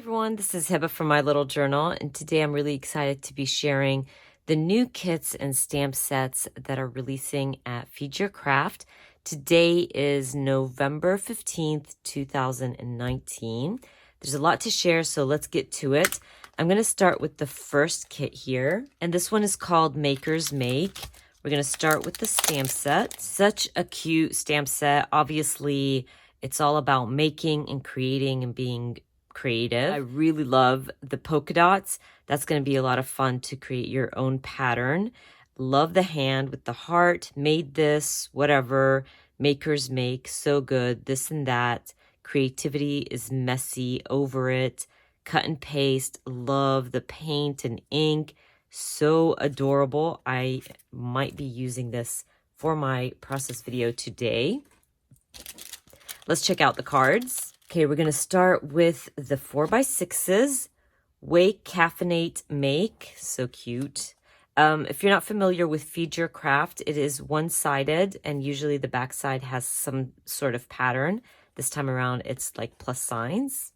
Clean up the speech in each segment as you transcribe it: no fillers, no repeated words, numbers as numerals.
everyone, this is Hiba from My Little Journal, and today I'm really excited to be sharing the new kits and stamp sets that are releasing at Feed Your Craft. Today is November 15th, 2019. There's a lot to share, so let's get to it. I'm going to start with the first kit here, and this one is called Maker's Make. We're going to start with the stamp set. Such a cute stamp set. Obviously, it's all about making and creating and being creative. I really love the polka dots. That's going to be a lot of fun to create your own pattern. Love the hand with the heart. Made this, whatever. Maker's Make, so good. This and that. Creativity is messy over it. Cut and paste. Love the paint and ink. So adorable. I might be using this for my process video today. Let's check out the cards. Okay, we're going to start with the 4x6s. Wake, Caffeinate, Make. So cute. If you're not familiar with Feed Your Craft, it is one-sided, and usually the back side has some sort of pattern. This time around, it's like plus signs.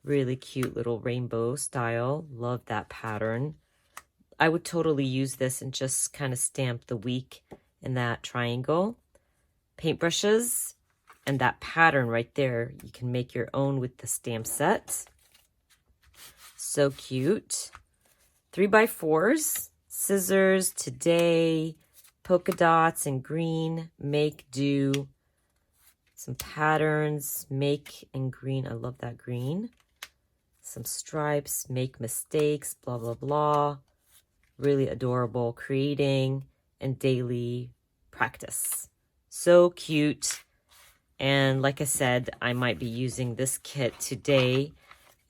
Really cute little rainbow style. Love that pattern. I would totally use this and just kind of stamp the week in that triangle. Paintbrushes. And that pattern right there, you can make your own with the stamp set. So cute. 3x4s, scissors, today, polka dots and green, make, do. Some patterns, make and green. I love that green. Some stripes, make mistakes, blah, blah, blah. Really adorable. Creating and daily practice. So cute. And like I said, I might be using this kit today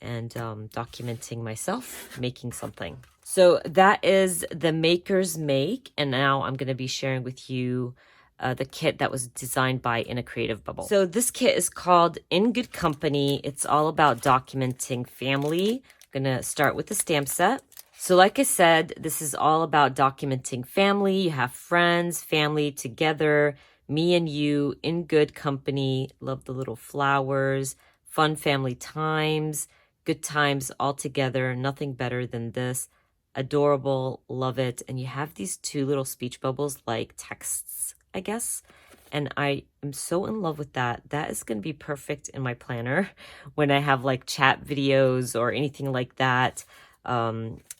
and documenting myself making something. So that is the Maker's Make. And now I'm going to be sharing with you the kit that was designed by In a Creative Bubble. So this kit is called In Good Company. It's all about documenting family. I'm going to start with the stamp set. So like I said, this is all about documenting family. You have friends, family together. Me and you in good company. Love the little flowers. Fun family times. Good times all together. Nothing better than this. Adorable. Love it. And you have these two little speech bubbles like texts, I guess. And I am so in love with that. That is going to be perfect in my planner when I have like chat videos or anything like that.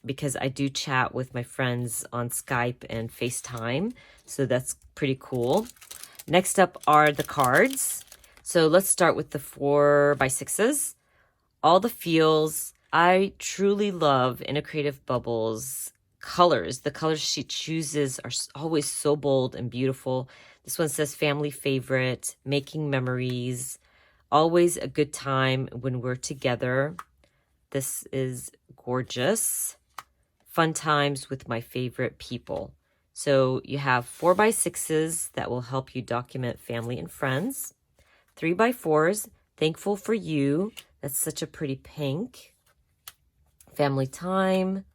Because I do chat with my friends on Skype and FaceTime. So that's pretty cool. Next up are the cards. So let's start with the 4x6s. All the feels. I truly love In a Creative Bubble's colors. The colors she chooses are always so bold and beautiful. This one says family favorite, making memories, always a good time when we're together. This is gorgeous. Fun times with my favorite people. So you have 4x6s that will help you document family and friends. 3x4s, thankful for you. That's such a pretty pink. Family time.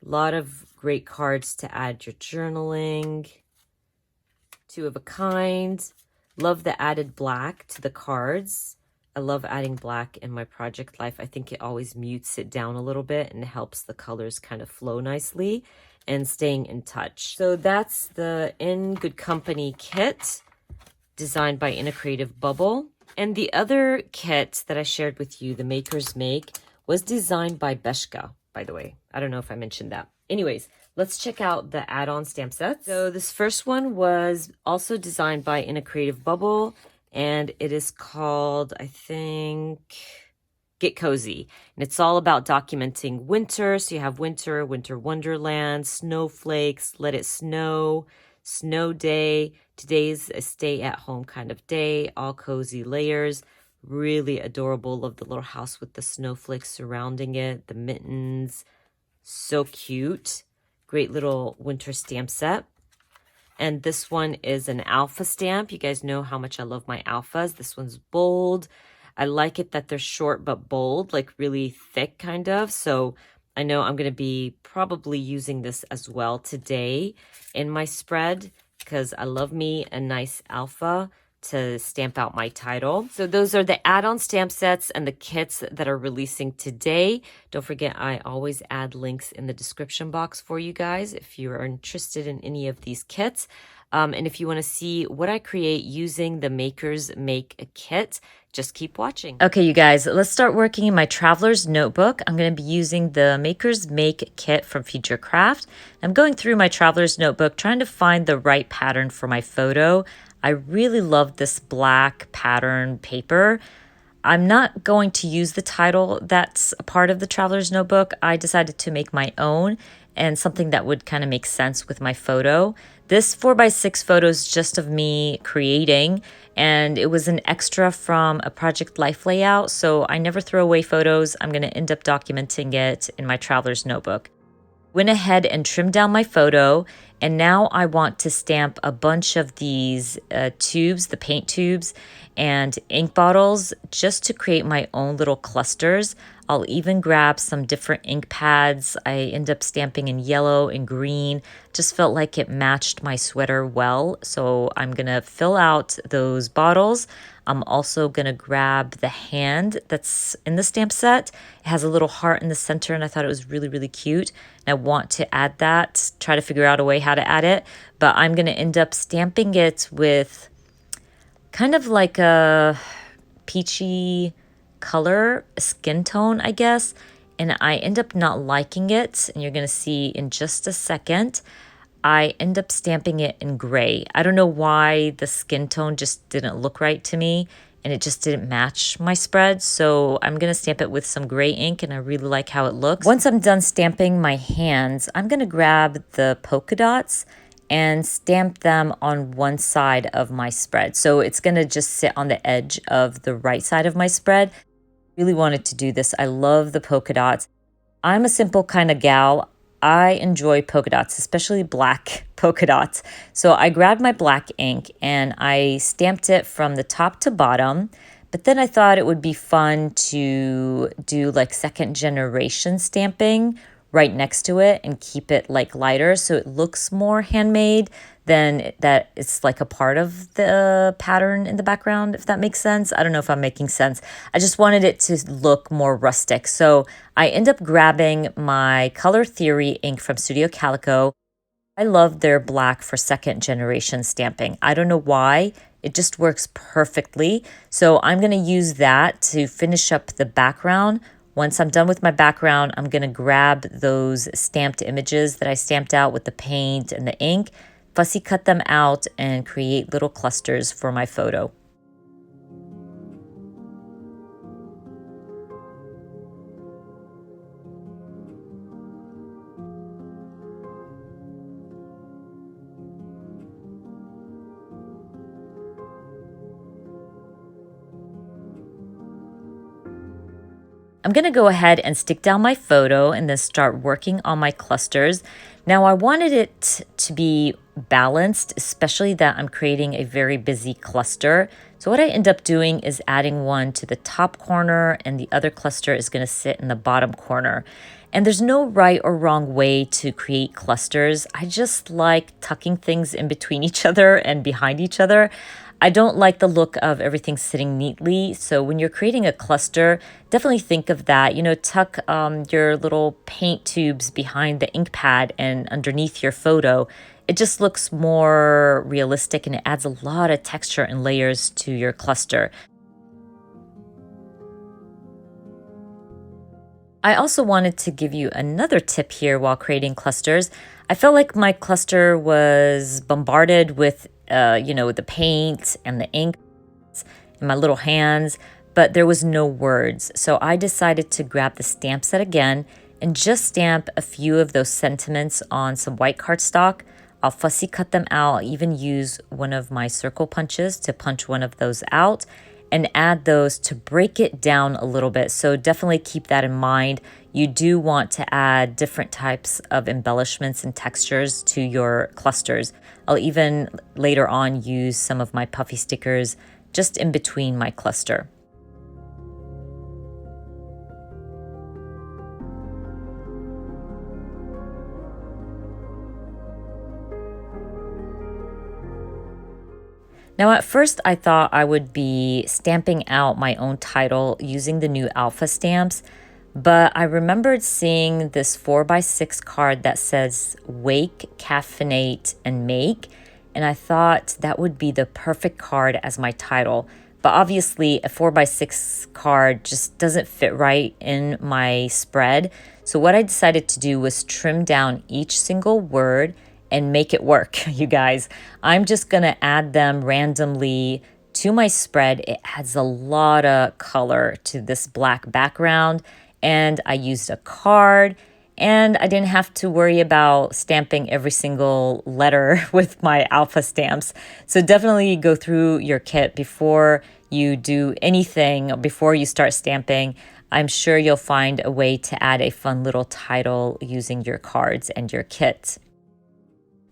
A lot of great cards to add your journaling. 2 of a kind. Love the added black to the cards. I love adding black in my project life. I think it always mutes it down a little bit and helps the colors kind of flow nicely and staying in touch. So that's the In Good Company kit designed by In a Creative Bubble. And the other kit that I shared with you, the Maker's Make, was designed by Beshka, by the way. I don't know if I mentioned that. Anyways, let's check out the add-on stamp sets. So this first one was also designed by In a Creative Bubble, and it is called, I think, Get Cozy. And it's all about documenting winter. So you have winter, winter wonderland, snowflakes, let it snow, snow day. Today's a stay at home kind of day, all cozy layers. Really adorable. Love the little house with the snowflakes surrounding it, the mittens. So cute. Great little winter stamp set. And this one is an alpha stamp. You guys know how much I love my alphas. This one's bold. I like it that they're short but bold, like really thick kind of. So I know I'm going to be probably using this as well today in my spread because I love me a nice alpha. to stamp out my title. So those are the add-on stamp sets and the kits that are releasing today. Don't forget, I always add links in the description box for you guys if you are interested in any of these kits. And if you want to see what I create using the Makers Make a Kit, just keep watching. Okay, you guys, let's start working in my traveler's notebook. I'm going to be using the Makers Make kit from Feature Craft. I'm going through my traveler's notebook, trying to find the right pattern for my photo. I really love this black pattern paper. I'm not going to use the title that's a part of the traveler's notebook. I decided to make my own and something that would kind of make sense with my photo. This 4x6 photo is just of me creating, and it was an extra from a Project Life layout, so I never throw away photos. I'm going to end up documenting it in my traveler's notebook. Went ahead and trimmed down my photo, and now I want to stamp a bunch of these tubes, the paint tubes, and ink bottles just to create my own little clusters. I'll even grab some different ink pads. I end up stamping in yellow and green. Just felt like it matched my sweater well, so I'm gonna fill out those bottles. I'm also gonna grab the hand that's in the stamp set. It has a little heart in the center, and I thought it was really, really cute. And I want to add that, try to figure out a way how to add it, but I'm gonna end up stamping it with kind of like a peachy color, skin tone, I guess. And I end up not liking it, and you're gonna see in just a second. I end up stamping it in gray. I don't know why the skin tone just didn't look right to me, and it just didn't match my spread. So I'm gonna stamp it with some gray ink, and I really like how it looks. Once I'm done stamping my hands, I'm gonna grab the polka dots and stamp them on one side of my spread. So it's gonna just sit on the edge of the right side of my spread. Really wanted to do this. I love the polka dots. I'm a simple kind of gal. I enjoy polka dots, especially black polka dots. So I grabbed my black ink and I stamped it from the top to bottom. But then I thought it would be fun to do like second generation stamping right next to it and keep it like lighter so it looks more handmade than that it's like a part of the pattern in the background, if that makes sense. I don't know if I'm making sense. I just wanted it to look more rustic. So I end up grabbing my Color Theory ink from Studio Calico. I love their black for second generation stamping. I don't know why. It just works perfectly. So I'm going to use that to finish up the background. Once I'm done with my background, I'm going to grab those stamped images that I stamped out with the paint and the ink, fussy cut them out, and create little clusters for my photo. I'm going to go ahead and stick down my photo and then start working on my clusters. Now I wanted it to be balanced, especially that I'm creating a very busy cluster. So what I end up doing is adding one to the top corner, and the other cluster is going to sit in the bottom corner. And there's no right or wrong way to create clusters. I just like tucking things in between each other and behind each other. I don't like the look of everything sitting neatly. So when you're creating a cluster, definitely think of that. You know, tuck your little paint tubes behind the ink pad and underneath your photo. It just looks more realistic, and it adds a lot of texture and layers to your cluster. I also wanted to give you another tip here while creating clusters. I felt like my cluster was bombarded with, the paint and the ink in my little hands, but there was no words. So I decided to grab the stamp set again and just stamp a few of those sentiments on some white cardstock. I'll fussy cut them out. I'll even use one of my circle punches to punch one of those out and add those to break it down a little bit. So definitely keep that in mind. You do want to add different types of embellishments and textures to your clusters. I'll even later on use some of my puffy stickers just in between my cluster. Now, at first, I thought I would be stamping out my own title using the new alpha stamps, but I remembered seeing this 4x6 card that says Wake, Caffeinate, and Make, and I thought that would be the perfect card as my title. But obviously, a 4x6 card just doesn't fit right in my spread. So what I decided to do was trim down each single word and make it work, you guys. I'm just gonna add them randomly to my spread. It adds a lot of color to this black background, and I used a card, and I didn't have to worry about stamping every single letter with my alpha stamps. So definitely go through your kit before you do anything, before you start stamping. I'm sure you'll find a way to add a fun little title using your cards and your kit.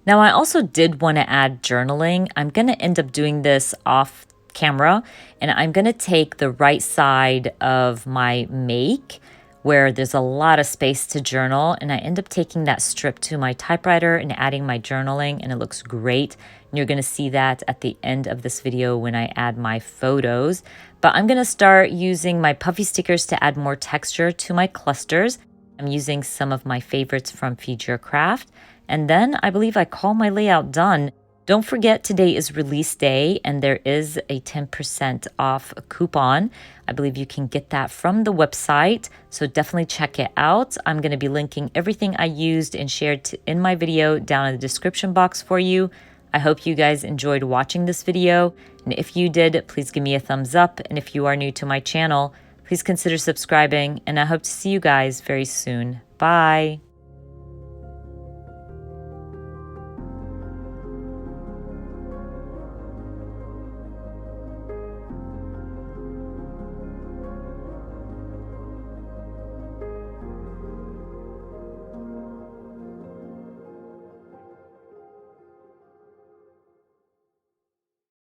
Now, I also did want to add journaling. I'm going to end up doing this off camera, and I'm going to take the right side of my make, where there's a lot of space to journal, and I end up taking that strip to my typewriter and adding my journaling, and it looks great. And you're going to see that at the end of this video when I add my photos. But I'm going to start using my puffy stickers to add more texture to my clusters. I'm using some of my favorites from Feed Your Craft. And then I believe I call my layout done. Don't forget today is release day and there is a 10% off coupon. I believe you can get that from the website, so definitely check it out. I'm going to be linking everything I used and shared in my video down in the description box for you. I hope you guys enjoyed watching this video, and if you did, please give me a thumbs up, and if you are new to my channel, please consider subscribing, and I hope to see you guys very soon. Bye!